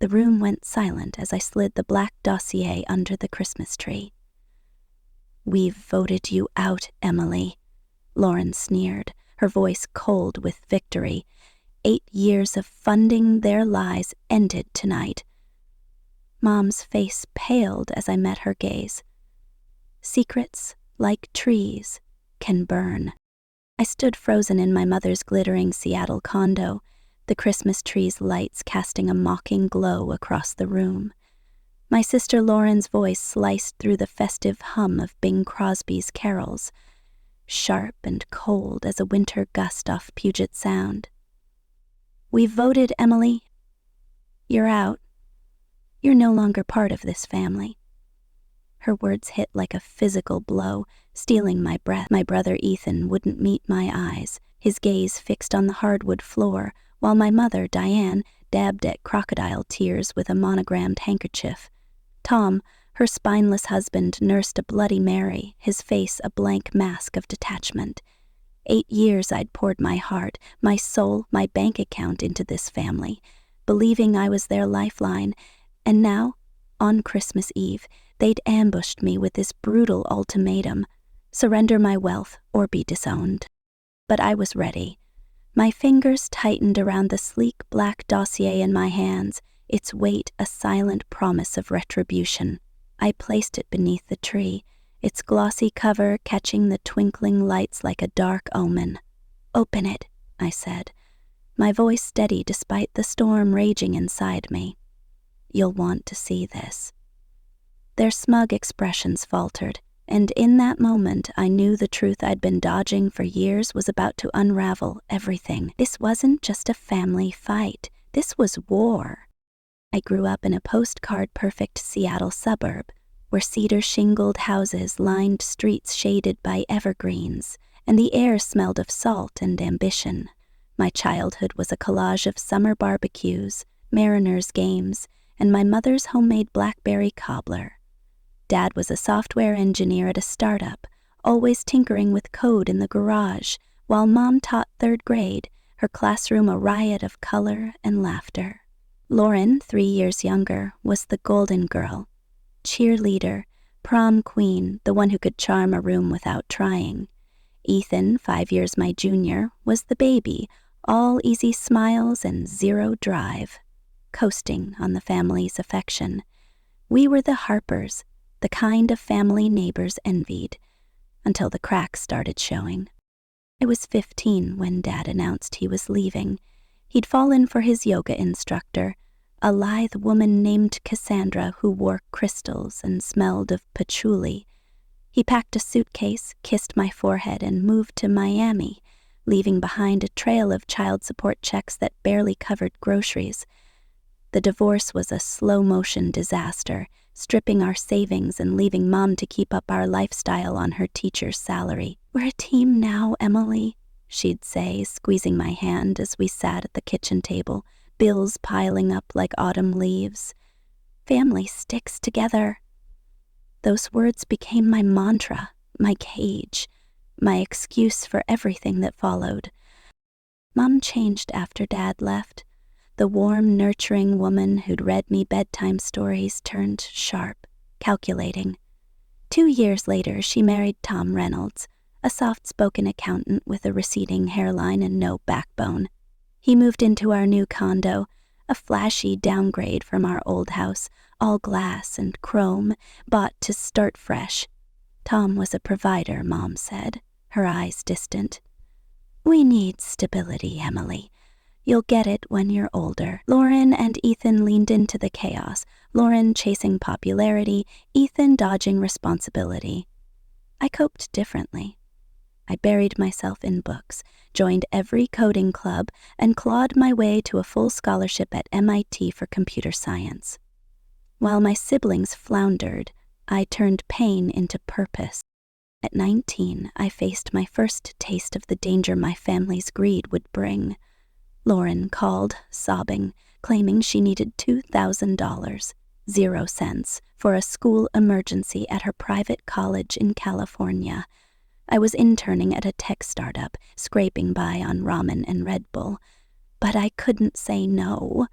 The room went silent as I slid the black dossier under the Christmas tree. "We've voted you out, Emily," Lauren sneered, her voice cold with victory. 8 years of funding their lies ended tonight. Mom's face paled as I met her gaze. Secrets, like trees, can burn. I stood frozen in my mother's glittering Seattle condo, the Christmas tree's lights casting a mocking glow across the room. My sister Lauren's voice sliced through the festive hum of Bing Crosby's carols, sharp and cold as a winter gust off Puget Sound. "We've voted, Emily. You're out. You're no longer part of this family." Her words hit like a physical blow, stealing my breath. My brother Ethan wouldn't meet my eyes, his gaze fixed on the hardwood floor, while my mother, Diane, dabbed at crocodile tears with a monogrammed handkerchief. Tom, her spineless husband, nursed a Bloody Mary, his face a blank mask of detachment. 8 years I'd poured my heart, my soul, my bank account into this family, believing I was their lifeline, and now, on Christmas Eve, they'd ambushed me with this brutal ultimatum: surrender my wealth or be disowned. But I was ready. My fingers tightened around the sleek black dossier in my hands, its weight a silent promise of retribution. I placed it beneath the tree, its glossy cover catching the twinkling lights like a dark omen. "Open it," I said, my voice steady despite the storm raging inside me. "You'll want to see this." Their smug expressions faltered, and in that moment I knew the truth I'd been dodging for years was about to unravel everything. This wasn't just a family fight. This was war. I grew up in a postcard-perfect Seattle suburb, where cedar-shingled houses lined streets shaded by evergreens, and the air smelled of salt and ambition. My childhood was a collage of summer barbecues, mariners' games, and my mother's homemade blackberry cobbler. Dad was a software engineer at a startup, always tinkering with code in the garage, while Mom taught 3rd grade, her classroom a riot of color and laughter. Lauren, 3 years younger, was the golden girl, cheerleader, prom queen, the one who could charm a room without trying. Ethan, 5 years my junior, was the baby, all easy smiles and zero drive, coasting on the family's affection. We were the Harpers, the kind of family neighbors envied, until the cracks started showing. I was 15 when Dad announced he was leaving. He'd fallen for his yoga instructor, a lithe woman named Cassandra who wore crystals and smelled of patchouli. He packed a suitcase, kissed my forehead, and moved to Miami, leaving behind a trail of child support checks that barely covered groceries. The divorce was a slow-motion disaster, stripping our savings and leaving Mom to keep up our lifestyle on her teacher's salary. "We're a team now, Emily," she'd say, squeezing my hand as we sat at the kitchen table, bills piling up like autumn leaves. "Family sticks together." Those words became my mantra, my cage, my excuse for everything that followed. Mom changed after Dad left. The warm, nurturing woman who'd read me bedtime stories turned sharp, calculating. 2 years later, she married Tom Reynolds, a soft-spoken accountant with a receding hairline and no backbone. He moved into our new condo, a flashy downgrade from our old house, all glass and chrome, bought to start fresh. Tom was a provider, Mom said, her eyes distant. "We need stability, Emily. You'll get it when you're older." Lauren and Ethan leaned into the chaos, Lauren chasing popularity, Ethan dodging responsibility. I coped differently. I buried myself in books, joined every coding club, and clawed my way to a full scholarship at MIT for computer science. While my siblings floundered, I turned pain into purpose. At 19, I faced my first taste of the danger my family's greed would bring. Lauren called, sobbing, claiming she needed $2,000, 0 cents, for a school emergency at her private college in California. I was interning at a tech startup, scraping by on ramen and Red Bull. But I couldn't say no.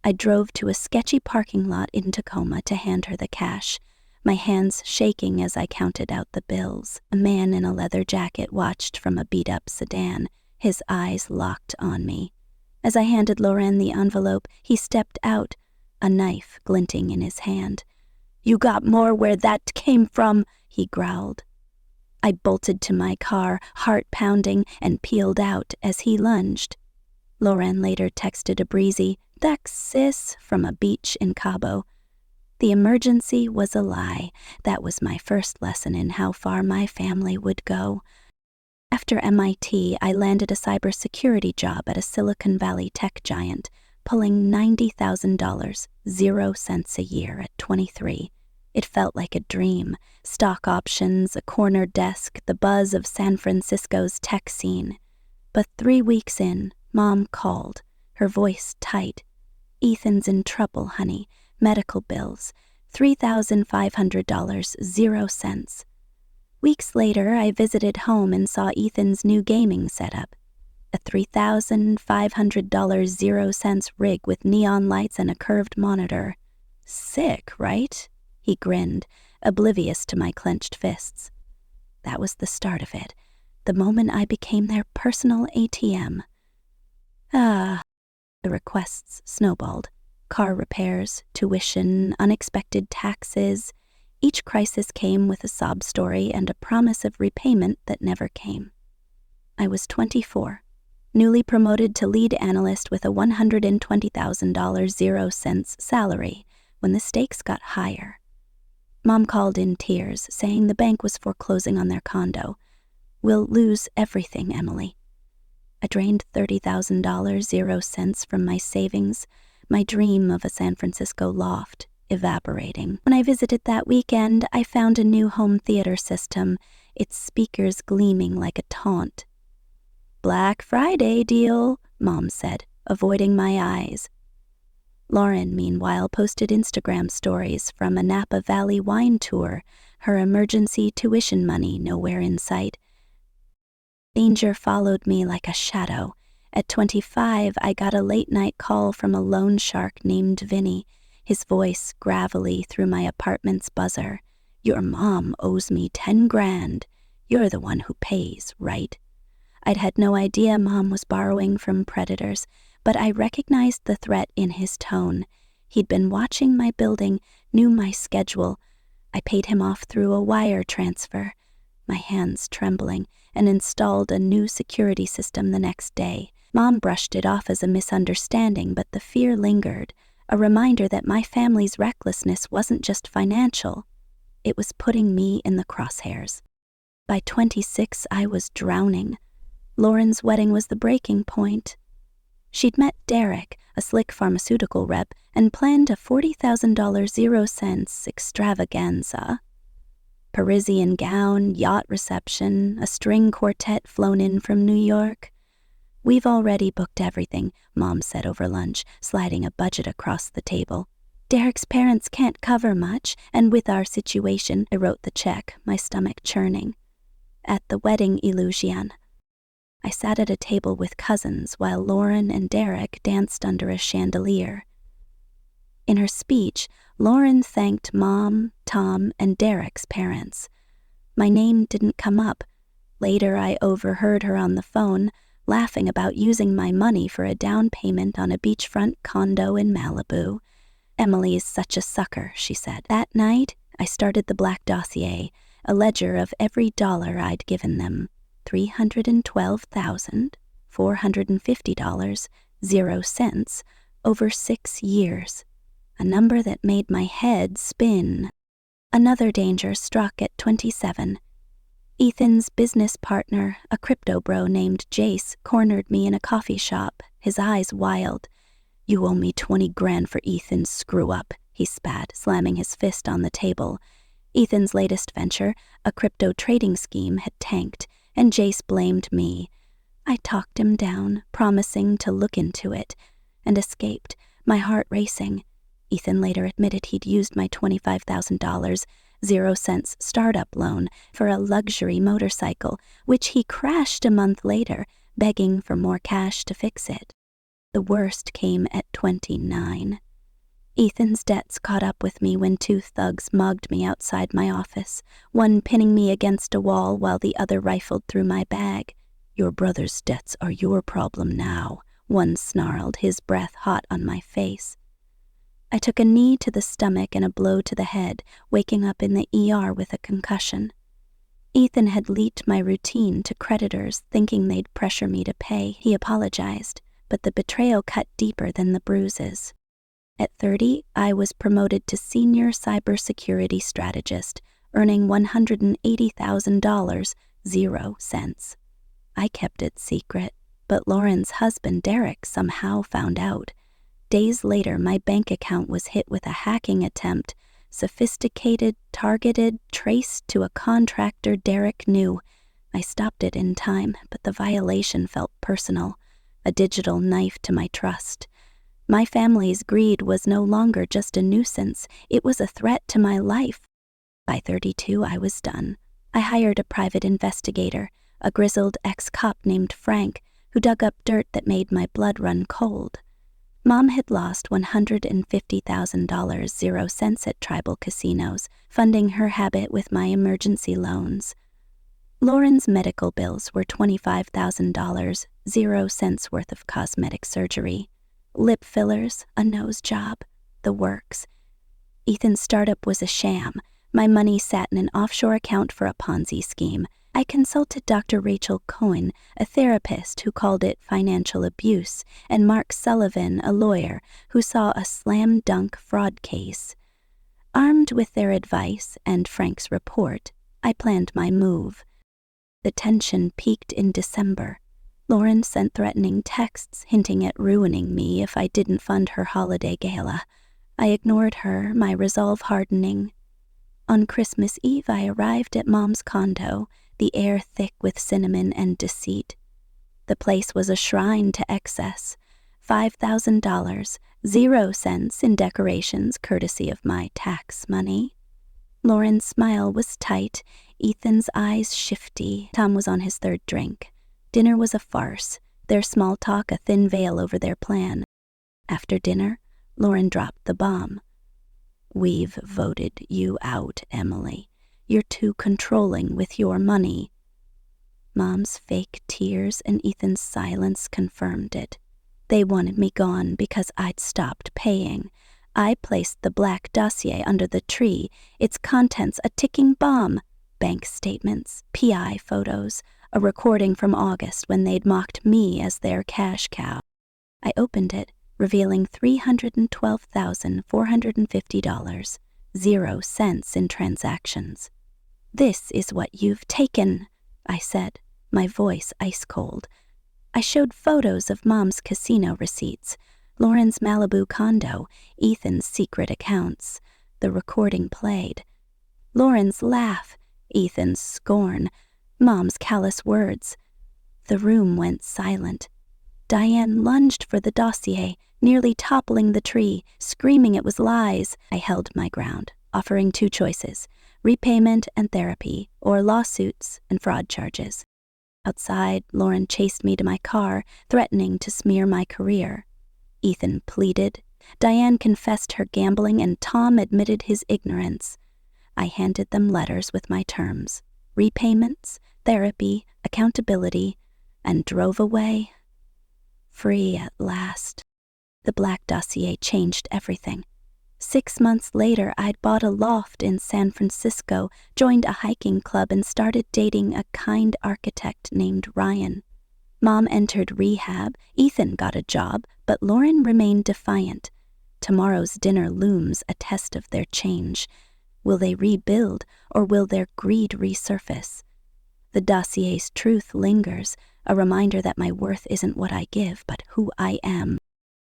I drove to a sketchy parking lot in Tacoma to hand her the cash, my hands shaking as I counted out the bills. A man in a leather jacket watched from a beat-up sedan, his eyes locked on me. As I handed Lauren the envelope, he stepped out, a knife glinting in his hand. "You got more where that came from," he growled. I bolted to my car, heart pounding, and peeled out as he lunged. Lauren later texted a breezy, "Thanks, sis," from a beach in Cabo. The emergency was a lie. That was my first lesson in how far my family would go. After MIT, I landed a cybersecurity job at a Silicon Valley tech giant, pulling $90,000, 0 cents a year at 23. It felt like a dream. Stock options, a corner desk, the buzz of San Francisco's tech scene. But 3 weeks in, Mom called, her voice tight. "Ethan's in trouble, honey. Medical bills. $3,500, 0 cents. Weeks later, I visited home and saw Ethan's new gaming setup. A $3,500, 0 cents rig with neon lights and a curved monitor. Sick, right? He grinned, oblivious to my clenched fists. That was the start of it, the moment I became their personal ATM. The requests snowballed. Car repairs, tuition, unexpected taxes. Each crisis came with a sob story and a promise of repayment that never came. I was 24, newly promoted to lead analyst with a $120,000, 0 cents salary when the stakes got higher. Mom called in tears, saying the bank was foreclosing on their condo. "We'll lose everything, Emily." I drained $30,000, 0 cents from my savings, my dream of a San Francisco loft evaporating. When I visited that weekend, I found a new home theater system, its speakers gleaming like a taunt. "Black Friday deal," Mom said, avoiding my eyes. Lauren, meanwhile, posted Instagram stories from a Napa Valley wine tour, her emergency tuition money nowhere in sight. Danger followed me like a shadow. At 25, I got a late-night call from a loan shark named Vinny, his voice gravelly through my apartment's buzzer. "Your mom owes me 10 grand. You're the one who pays, right?" I'd had no idea Mom was borrowing from predators, but I recognized the threat in his tone. He'd been watching my building, knew my schedule. I paid him off through a wire transfer, my hands trembling, and installed a new security system the next day. Mom brushed it off as a misunderstanding, but the fear lingered, a reminder that my family's recklessness wasn't just financial. It was putting me in the crosshairs. By 26, I was drowning. Lauren's wedding was the breaking point. She'd met Derek, a slick pharmaceutical rep, and planned a $40,000, 0 cents extravaganza. Parisian gown, yacht reception, a string quartet flown in from New York. "We've already booked everything," Mom said over lunch, sliding a budget across the table. "Derek's parents can't cover much, and with our situation," I wrote the check, my stomach churning. At the wedding illusion, I sat at a table with cousins while Lauren and Derek danced under a chandelier. In her speech, Lauren thanked Mom, Tom, and Derek's parents. My name didn't come up. Later, I overheard her on the phone, laughing about using my money for a down payment on a beachfront condo in Malibu. "Emily is such a sucker," she said. That night, I started the Black Dossier, a ledger of every dollar I'd given them. $312,450, 0 cents, over 6 years. A number that made my head spin. Another danger struck at 27. Ethan's business partner, a crypto bro named Jace, cornered me in a coffee shop, his eyes wild. "You owe me 20 grand for Ethan's screw-up," he spat, slamming his fist on the table. Ethan's latest venture, a crypto trading scheme, had tanked, and Jace blamed me. I talked him down, promising to look into it, and escaped, my heart racing. Ethan later admitted he'd used my $25,000, 0 cents startup loan for a luxury motorcycle, which he crashed a month later, begging for more cash to fix it. The worst came at 29. Ethan's debts caught up with me when two thugs mugged me outside my office, one pinning me against a wall while the other rifled through my bag. "Your brother's debts are your problem now," one snarled, his breath hot on my face. I took a knee to the stomach and a blow to the head, waking up in the ER with a concussion. Ethan had leaked my routine to creditors, thinking they'd pressure me to pay. He apologized, but the betrayal cut deeper than the bruises. At 30, I was promoted to senior cybersecurity strategist, earning $180,000, 0 cents. I kept it secret, but Lauren's husband, Derek, somehow found out. Days later, my bank account was hit with a hacking attempt, sophisticated, targeted, traced to a contractor Derek knew. I stopped it in time, but the violation felt personal, a digital knife to my trust. My family's greed was no longer just a nuisance, it was a threat to my life. By 32, I was done. I hired a private investigator, a grizzled ex-cop named Frank, who dug up dirt that made my blood run cold. Mom had lost $150,000, 0 cents at tribal casinos, funding her habit with my emergency loans. Lauren's medical bills were $25,000, 0 cents worth of cosmetic surgery. Lip fillers, a nose job, the works. Ethan's startup was a sham. My money sat in an offshore account for a Ponzi scheme. I consulted Dr. Rachel Cohen, a therapist who called it financial abuse, and Mark Sullivan, a lawyer, who saw a slam-dunk fraud case. Armed with their advice and Frank's report, I planned my move. The tension peaked in December. Lauren sent threatening texts hinting at ruining me if I didn't fund her holiday gala. I ignored her, my resolve hardening. On Christmas Eve, I arrived at Mom's condo, the air thick with cinnamon and deceit. The place was a shrine to excess. $5,000, 0 cents in decorations courtesy of my tax money. Lauren's smile was tight, Ethan's eyes shifty. Tom was on his third drink. Dinner was a farce, their small talk a thin veil over their plan. After dinner, Lauren dropped the bomb. "We've voted you out, Emily. You're too controlling with your money." Mom's fake tears and Ethan's silence confirmed it. They wanted me gone because I'd stopped paying. I placed the black dossier under the tree, its contents a ticking bomb. Bank statements, PI photos, a recording from August when they'd mocked me as their cash cow. I opened it, revealing $312,450, 0 cents in transactions. "This is what you've taken," I said, my voice ice cold. I showed photos of Mom's casino receipts, Lauren's Malibu condo, Ethan's secret accounts. The recording played. Lauren's laugh, Ethan's scorn, Mom's callous words. The room went silent. Diane lunged for the dossier, nearly toppling the tree, screaming it was lies. I held my ground, offering two choices: repayment and therapy, or lawsuits and fraud charges. Outside, Lauren chased me to my car, threatening to smear my career. Ethan pleaded. Diane confessed her gambling, and Tom admitted his ignorance. I handed them letters with my terms: repayments, therapy, accountability, and drove away. Free at last. The black dossier changed everything. 6 months later, I'd bought a loft in San Francisco, joined a hiking club, and started dating a kind architect named Ryan. Mom entered rehab, Ethan got a job, but Lauren remained defiant. Tomorrow's dinner looms, a test of their change. Will they rebuild, or will their greed resurface? The dossier's truth lingers, a reminder that my worth isn't what I give, but who I am.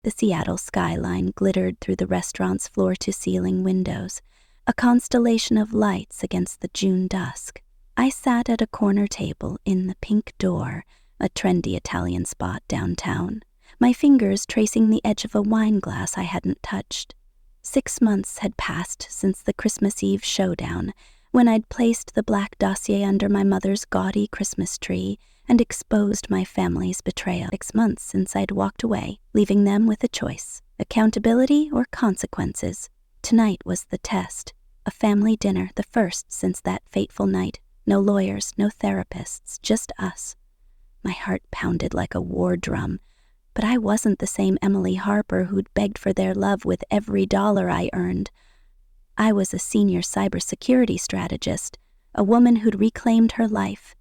The Seattle skyline glittered through the restaurant's floor-to-ceiling windows, a constellation of lights against the June dusk. I sat at a corner table in the Pink Door, a trendy Italian spot downtown, my fingers tracing the edge of a wine glass I hadn't touched. 6 months had passed since the Christmas Eve showdown, when I'd placed the black dossier under my mother's gaudy Christmas tree, and exposed my family's betrayal. 6 months since I'd walked away, leaving them with a choice: accountability or consequences. Tonight was the test. A family dinner, the first since that fateful night. No lawyers, no therapists, just us. My heart pounded like a war drum, but I wasn't the same Emily Harper who'd begged for their love with every dollar I earned. I was a senior cybersecurity strategist, a woman who'd reclaimed her life,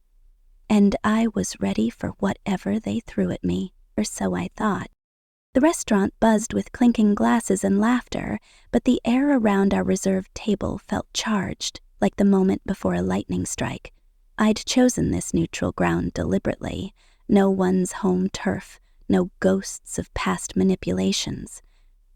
and I was ready for whatever they threw at me, or so I thought. The restaurant buzzed with clinking glasses and laughter, but the air around our reserved table felt charged, like the moment before a lightning strike. I'd chosen this neutral ground deliberately. No one's home turf, no ghosts of past manipulations.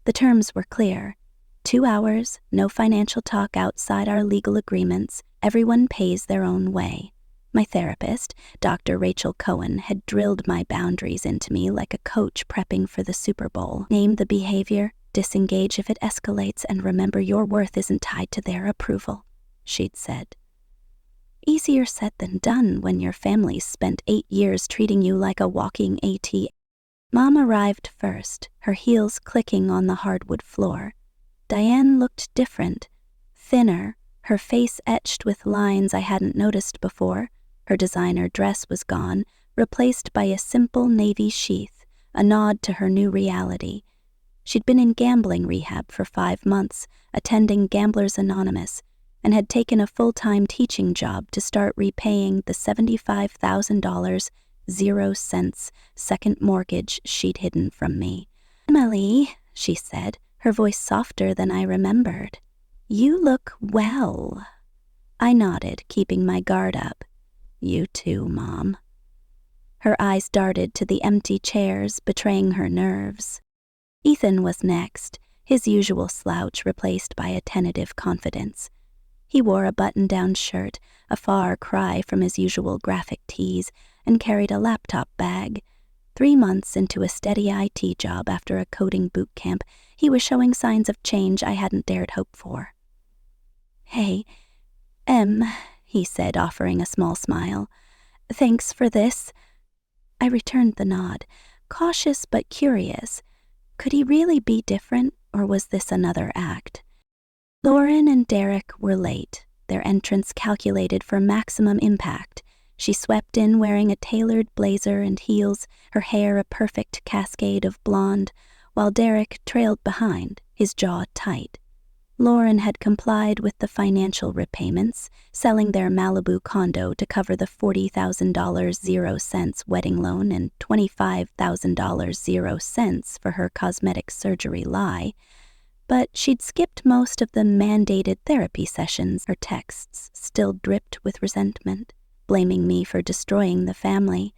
The terms were clear. 2 hours, no financial talk outside our legal agreements, everyone pays their own way. My therapist, Dr. Rachel Cohen, had drilled my boundaries into me like a coach prepping for the Super Bowl. Name the behavior, disengage if it escalates, and remember your worth isn't tied to their approval, she'd said. Easier said than done when your family's spent 8 years treating you like a walking ATM. Mom arrived first, her heels clicking on the hardwood floor. Diane looked different, thinner, her face etched with lines I hadn't noticed before. Her designer dress was gone, replaced by a simple navy sheath, a nod to her new reality. She'd been in gambling rehab for 5 months, attending Gamblers Anonymous, and had taken a full-time teaching job to start repaying the $75,000, 0 cents, second mortgage she'd hidden from me. "Emily," she said, her voice softer than I remembered. "You look well." I nodded, keeping my guard up. "You too, Mom." Her eyes darted to the empty chairs, betraying her nerves. Ethan was next, his usual slouch replaced by a tentative confidence. He wore a button-down shirt, a far cry from his usual graphic tees, and carried a laptop bag. 3 months into a steady IT job after a coding boot camp, he was showing signs of change I hadn't dared hope for. "Hey, he said, offering a small smile. "Thanks for this." I returned the nod, cautious but curious. Could he really be different, or was this another act? Lauren and Derek were late, their entrance calculated for maximum impact. She swept in wearing a tailored blazer and heels, her hair a perfect cascade of blonde, while Derek trailed behind, his jaw tight. Lauren had complied with the financial repayments, selling their Malibu condo to cover the $40,000 0 cents wedding loan and $25,000 0 cents for her cosmetic surgery lie. But she'd skipped most of the mandated therapy sessions. Her texts still dripped with resentment, blaming me for destroying the family.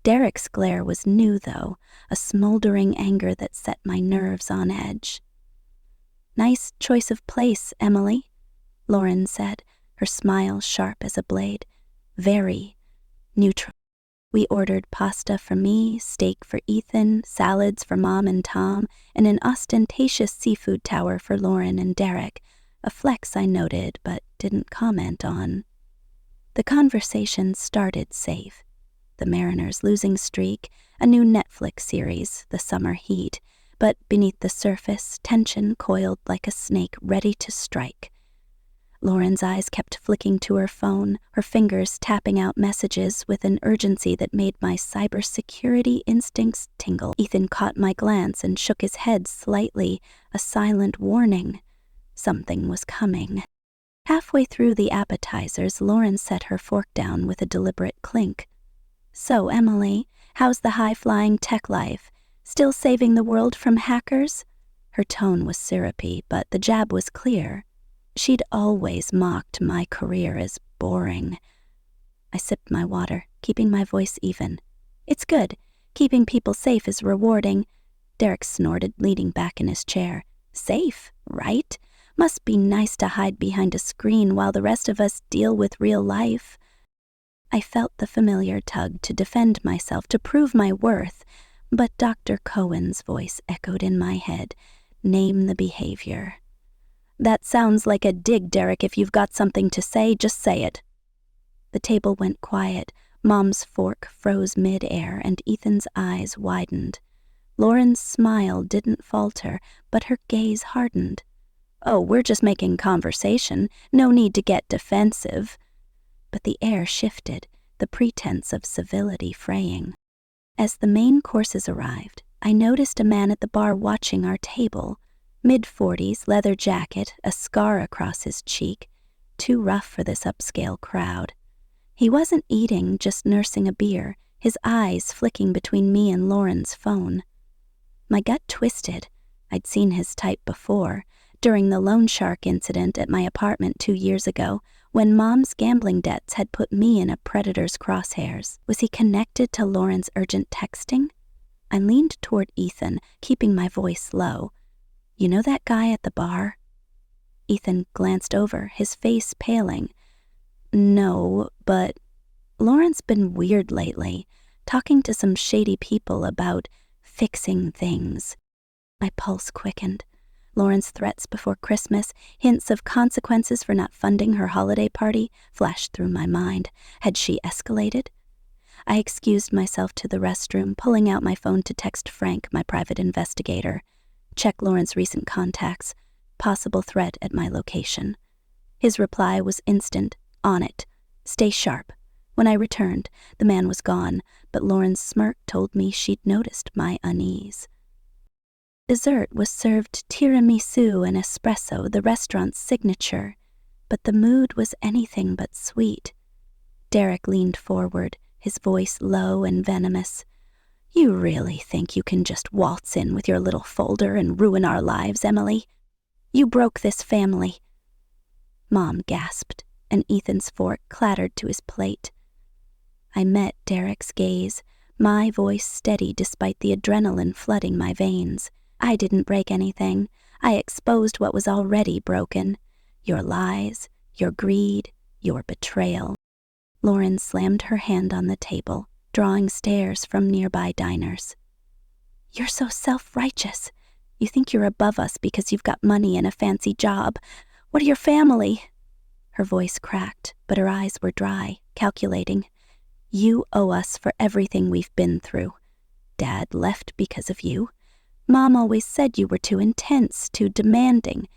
Derek's glare was new, though, a smoldering anger that set my nerves on edge. "Nice choice of place, Emily," Lauren said, her smile sharp as a blade. "Very neutral." We ordered pasta for me, steak for Ethan, salads for Mom and Tom, and an ostentatious seafood tower for Lauren and Derek, a flex I noted but didn't comment on. The conversation started safe. The Mariners' losing streak, a new Netflix series, The Summer Heat, but beneath the surface, tension coiled like a snake ready to strike. Lauren's eyes kept flicking to her phone, her fingers tapping out messages with an urgency that made my cybersecurity instincts tingle. Ethan caught my glance and shook his head slightly, a silent warning. Something was coming. Halfway through the appetizers, Lauren set her fork down with a deliberate clink. "So, Emily, how's the high-flying tech life? Still saving the world from hackers?" Her tone was syrupy, but the jab was clear. She'd always mocked my career as boring. I sipped my water, keeping my voice even. "It's good. Keeping people safe is rewarding." Derek snorted, leaning back in his chair. "Safe, right? Must be nice to hide behind a screen while the rest of us deal with real life." I felt the familiar tug to defend myself, to prove my worth, but Dr. Cohen's voice echoed in my head. "Name the behavior." "That sounds like a dig, Derek. If you've got something to say, just say it." The table went quiet, Mom's fork froze mid-air and Ethan's eyes widened. Lauren's smile didn't falter, but her gaze hardened. "Oh, we're just making conversation. No need to get defensive." But the air shifted, the pretense of civility fraying. As the main courses arrived, I noticed a man at the bar watching our table. Mid-40s, leather jacket, a scar across his cheek, too rough for this upscale crowd. He wasn't eating, just nursing a beer, his eyes flicking between me and Lauren's phone. My gut twisted. I'd seen his type before, during the loan shark incident at my apartment 2 years ago, when Mom's gambling debts had put me in a predator's crosshairs. Was he connected to Lauren's urgent texting? I leaned toward Ethan, keeping my voice low. "You know that guy at the bar?" Ethan glanced over, his face paling. "No, but Lauren's been weird lately, talking to some shady people about fixing things." My pulse quickened. Lauren's threats before Christmas, hints of consequences for not funding her holiday party, flashed through my mind. Had she escalated? I excused myself to the restroom, pulling out my phone to text Frank, my private investigator. Check Lauren's recent contacts. Possible threat at my location. His reply was instant. On it. Stay sharp. When I returned, the man was gone, but Lauren's smirk told me she'd noticed my unease. Dessert was served tiramisu and espresso, the restaurant's signature, but the mood was anything but sweet. Derek leaned forward, his voice low and venomous. "You really think you can just waltz in with your little folder and ruin our lives, Emily? You broke this family." Mom gasped, and Ethan's fork clattered to his plate. I met Derek's gaze, my voice steady despite the adrenaline flooding my veins. "I didn't break anything. I exposed what was already broken. Your lies, your greed, your betrayal." Lauren slammed her hand on the table, drawing stares from nearby diners. "You're so self-righteous. You think you're above us because you've got money and a fancy job. What are your family?" Her voice cracked, but her eyes were dry, calculating. "You owe us for everything we've been through. Dad left because of you. Mom always said you were too intense, too demanding."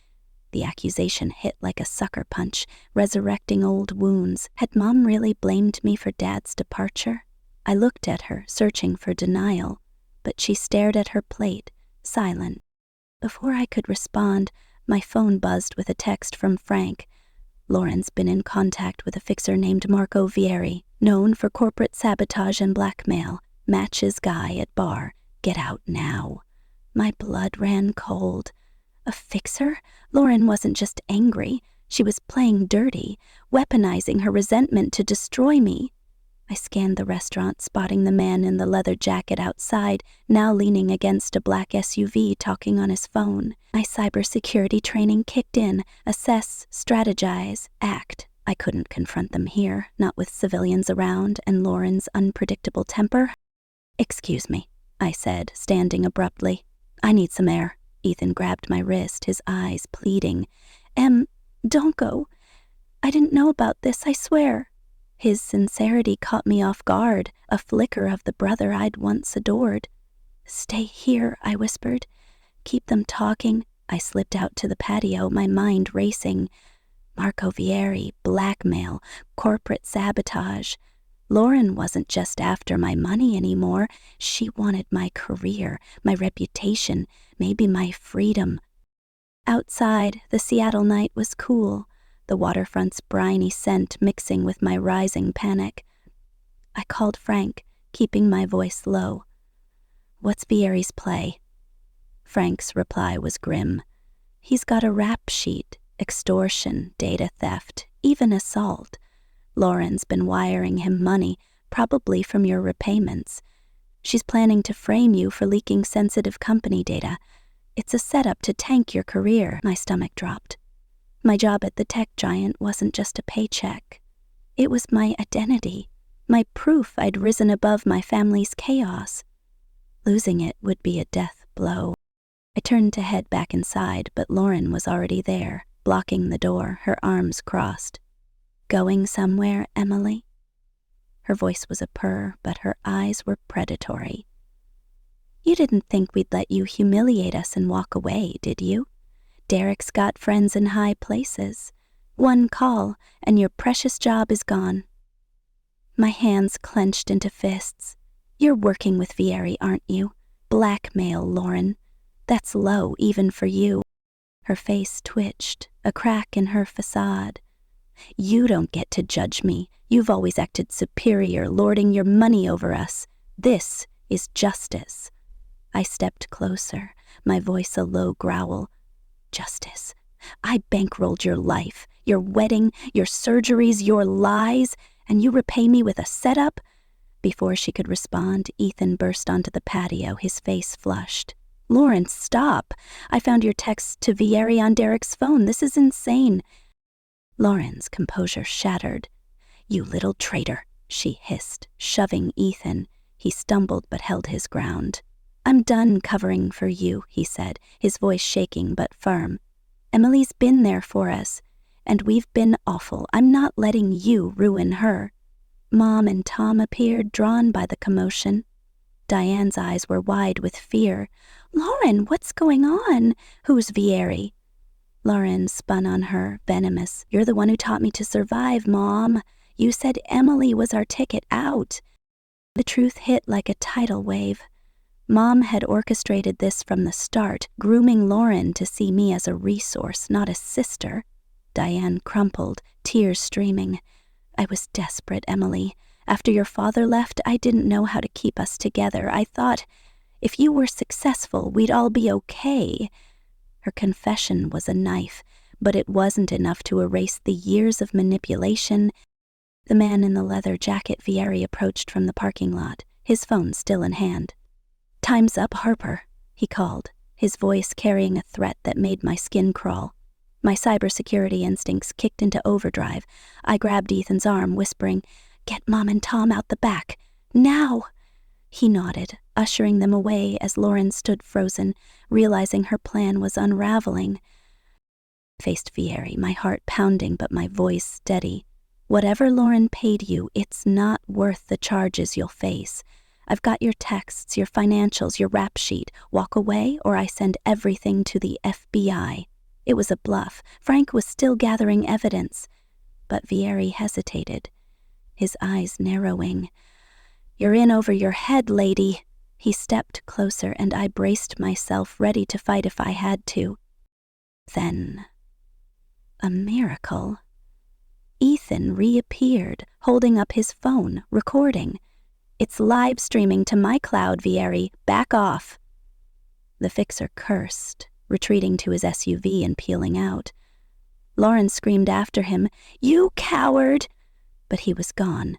The accusation hit like a sucker punch, resurrecting old wounds. Had Mom really blamed me for Dad's departure? I looked at her, searching for denial, but she stared at her plate, silent. Before I could respond, my phone buzzed with a text from Frank. "Lauren's been in contact with a fixer named Marco Vieri, known for corporate sabotage and blackmail. Matches guy at bar. Get out now." My blood ran cold. A fixer? Lauren wasn't just angry. She was playing dirty, weaponizing her resentment to destroy me. I scanned the restaurant, spotting the man in the leather jacket outside, now leaning against a black SUV talking on his phone. My cybersecurity training kicked in. Assess, strategize, act. I couldn't confront them here, not with civilians around and Lauren's unpredictable temper. "Excuse me," I said, standing abruptly. "I need some air." Ethan grabbed my wrist, his eyes pleading. Don't go. I didn't know about this, I swear." His sincerity caught me off guard, a flicker of the brother I'd once adored. "Stay here," I whispered. "Keep them talking." I slipped out to the patio, my mind racing. Marco Vieri, blackmail, corporate sabotage. Lauren wasn't just after my money anymore. She wanted my career, my reputation, maybe my freedom. Outside, the Seattle night was cool, the waterfront's briny scent mixing with my rising panic. I called Frank, keeping my voice low. "What's Vieri's play?" Frank's reply was grim. "He's got a rap sheet, extortion, data theft, even assault. Lauren's been wiring him money, probably from your repayments. She's planning to frame you for leaking sensitive company data. It's a setup to tank your career." My stomach dropped. My job at the tech giant wasn't just a paycheck. It was my identity, my proof I'd risen above my family's chaos. Losing it would be a death blow. I turned to head back inside, but Lauren was already there, blocking the door, her arms crossed. "Going somewhere, Emily?" Her voice was a purr, but her eyes were predatory. You didn't think we'd let you humiliate us and walk away, did you? Derek's got friends in high places. One call, and your precious job is gone. My hands clenched into fists. You're working with Vieri, aren't you? Blackmail, Lauren. That's low, even for you. Her face twitched, a crack in her facade. You don't get to judge me. You've always acted superior, lording your money over us. This is justice. I stepped closer, my voice a low growl. Justice. I bankrolled your life, your wedding, your surgeries, your lies, and you repay me with a setup? Before she could respond, Ethan burst onto the patio, his face flushed. Lauren, stop. I found your text to Vieri on Derek's phone. This is insane. Lauren's composure shattered. You little traitor, she hissed, shoving Ethan. He stumbled but held his ground. I'm done covering for you, he said, his voice shaking but firm. Emily's been there for us, and we've been awful. I'm not letting you ruin her. Mom and Tom appeared, drawn by the commotion. Diane's eyes were wide with fear. Lauren, what's going on? Who's Vieri? Lauren spun on her, venomous. You're the one who taught me to survive, Mom. You said Emily was our ticket out. The truth hit like a tidal wave. Mom had orchestrated this from the start, grooming Lauren to see me as a resource, not a sister. Diane crumpled, tears streaming. I was desperate, Emily. After your father left, I didn't know how to keep us together. I thought, if you were successful, we'd all be okay. Her confession was a knife, but it wasn't enough to erase the years of manipulation. The man in the leather jacket Vieri approached from the parking lot, his phone still in hand. Time's up, Harper, he called, his voice carrying a threat that made my skin crawl. My cybersecurity instincts kicked into overdrive. I grabbed Ethan's arm, whispering, Get Mom and Tom out the back. Now! He nodded, ushering them away as Lauren stood frozen, realizing her plan was unraveling. I faced Vieri, my heart pounding but my voice steady. Whatever Lauren paid you, it's not worth the charges you'll face. I've got your texts, your financials, your rap sheet. Walk away or I send everything to the FBI. It was a bluff. Frank was still gathering evidence. But Vieri hesitated, his eyes narrowing. You're in over your head, lady. He stepped closer and I braced myself, ready to fight if I had to. Then, a miracle. Ethan reappeared, holding up his phone, recording. It's live streaming to my cloud, Vieri. Back off. The fixer cursed, retreating to his SUV and peeling out. Lauren screamed after him, You coward! But he was gone.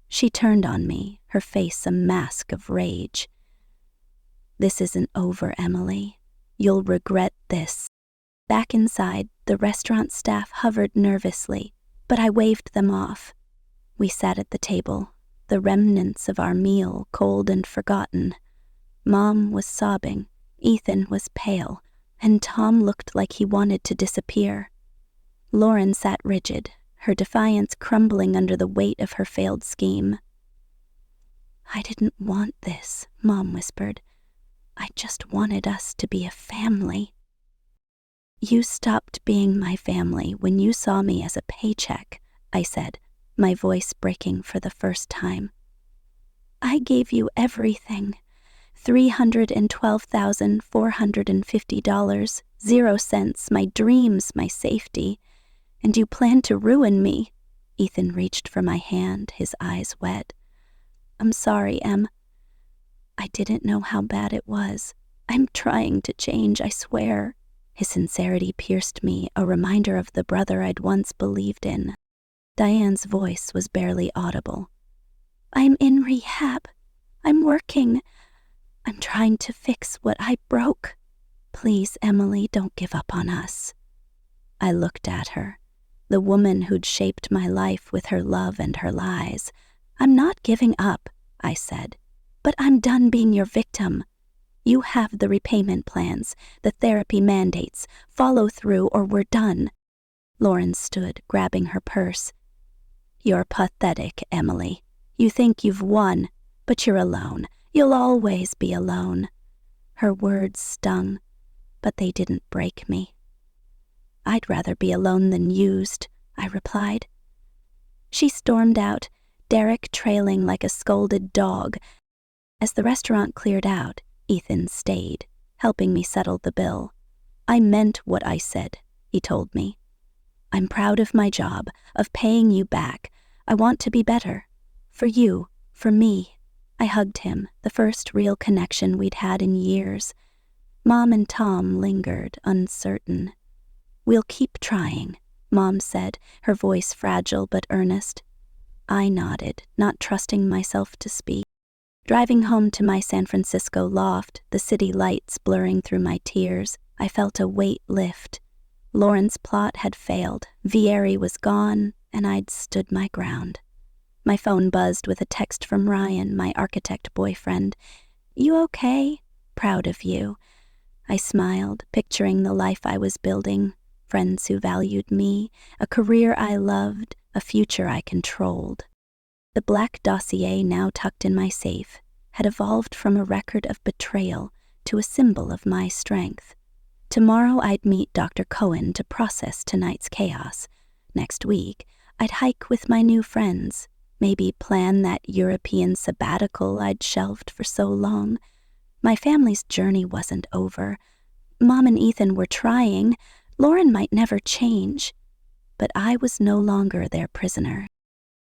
She turned on me, her face a mask of rage. This isn't over, Emily. You'll regret this. Back inside, the restaurant staff hovered nervously, but I waved them off. We sat at the table, the remnants of our meal cold and forgotten. Mom was sobbing, Ethan was pale, and Tom looked like he wanted to disappear. Lauren sat rigid, her defiance crumbling under the weight of her failed scheme. I didn't want this, Mom whispered. I just wanted us to be a family. You stopped being my family when you saw me as a paycheck, I said, my voice breaking for the first time. I gave you everything. $312,450, 0 cents, my dreams, my safety. And you plan to ruin me. Ethan reached for my hand, his eyes wet. I'm sorry, Em. I didn't know how bad it was. I'm trying to change, I swear. His sincerity pierced me, a reminder of the brother I'd once believed in. Diane's voice was barely audible. I'm in rehab. I'm working. I'm trying to fix what I broke. Please, Emily, don't give up on us. I looked at her, the woman who'd shaped my life with her love and her lies. I'm not giving up, I said, but I'm done being your victim. You have the repayment plans, the therapy mandates. Follow through or we're done. Lauren stood, grabbing her purse. You're pathetic, Emily. You think you've won, but you're alone. You'll always be alone. Her words stung, but they didn't break me. I'd rather be alone than used, I replied. She stormed out, Derek trailing like a scolded dog. As the restaurant cleared out, Ethan stayed, helping me settle the bill. I meant what I said, he told me. I'm proud of my job, of paying you back. I want to be better. For you, for me. I hugged him, the first real connection we'd had in years. Mom and Tom lingered, uncertain. We'll keep trying, Mom said, her voice fragile but earnest. I nodded, not trusting myself to speak. Driving home to my San Francisco loft, the city lights blurring through my tears, I felt a weight lift. Lauren's plot had failed, Vieri was gone, and I'd stood my ground. My phone buzzed with a text from Ryan, my architect boyfriend. You okay? Proud of you. I smiled, picturing the life I was building, friends who valued me, a career I loved, a future I controlled. The black dossier now tucked in my safe had evolved from a record of betrayal to a symbol of my strength. Tomorrow I'd meet Dr. Cohen to process tonight's chaos. Next week, I'd hike with my new friends, maybe plan that European sabbatical I'd shelved for so long. My family's journey wasn't over. Mom and Ethan were trying. Lauren might never change. But I was no longer their prisoner.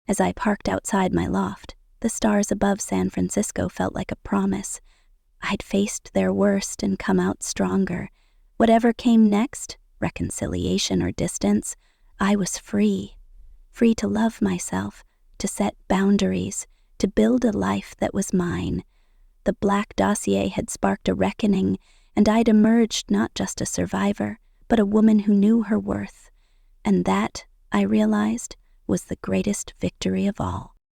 As I parked outside my loft, the stars above San Francisco felt like a promise. I'd faced their worst and come out stronger. Whatever came next, reconciliation or distance, I was free. Free to love myself, to set boundaries, to build a life that was mine. The black dossier had sparked a reckoning, and I'd emerged not just a survivor, but a woman who knew her worth. And that, I realized, was the greatest victory of all.